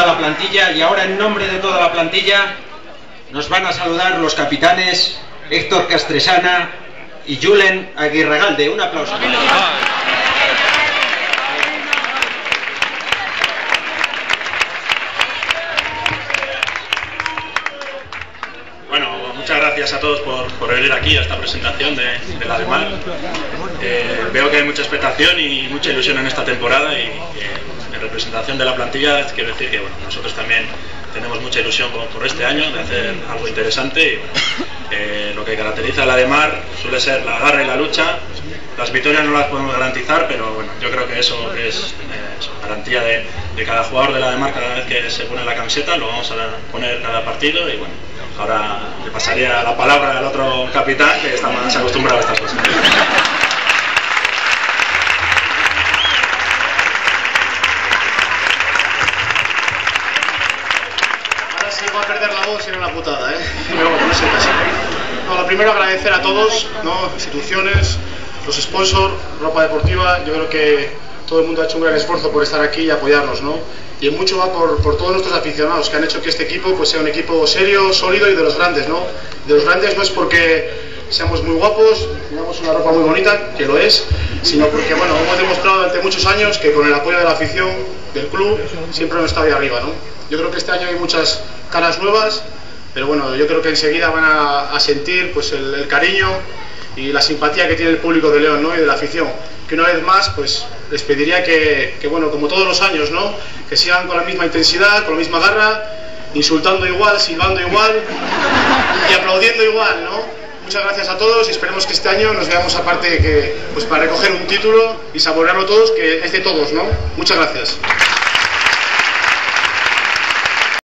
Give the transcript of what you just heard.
la plantilla, y ahora en nombre de toda la plantilla nos van a saludar los capitanes Héctor Castresana y Julen Aguirregalde. Un aplauso. Bueno, muchas gracias a todos por venir aquí a esta presentación de la ADEMAR. Veo que hay mucha expectación y mucha ilusión en esta temporada, y en representación de la plantilla quiero decir que bueno, nosotros también tenemos mucha ilusión por este año de hacer algo interesante, y bueno, lo que caracteriza a la ADEMAR suele ser la garra y la lucha. Las victorias no las podemos garantizar, pero bueno, yo creo que eso es garantía de cada jugador de la ADEMAR cada vez que se pone la camiseta. Lo vamos a poner cada partido, y bueno, ahora le pasaría la palabra al otro capitán que está más acostumbrado a estas cosas. Ahora sí va a perder la voz y era una putada, pero bueno, no sé casi. No, lo primero agradecer a todos, ¿no? Instituciones, los sponsors, ropa deportiva. Yo creo que todo el mundo ha hecho un gran esfuerzo por estar aquí y apoyarnos, ¿no? Y en mucho va por todos nuestros aficionados que han hecho que este equipo pues sea un equipo serio, sólido y de los grandes, ¿no? De los grandes no es porque seamos muy guapos, tengamos una ropa muy bonita, que lo es, sino porque bueno, hemos demostrado durante muchos años que con el apoyo de la afición, del club, siempre hemos estado ahí arriba, ¿no? Yo creo que este año hay muchas caras nuevas, pero bueno, yo creo que enseguida van a sentir pues el cariño y la simpatía que tiene el público de León, ¿no? Y de la afición, que una vez más pues les pediría que bueno, como todos los años, ¿no? Que sigan con la misma intensidad, con la misma garra, insultando igual, silbando igual y aplaudiendo igual, ¿no? Muchas gracias a todos y esperemos que este año nos veamos aparte pues para recoger un título y saborearlo todos, que es de todos, ¿no? Muchas gracias.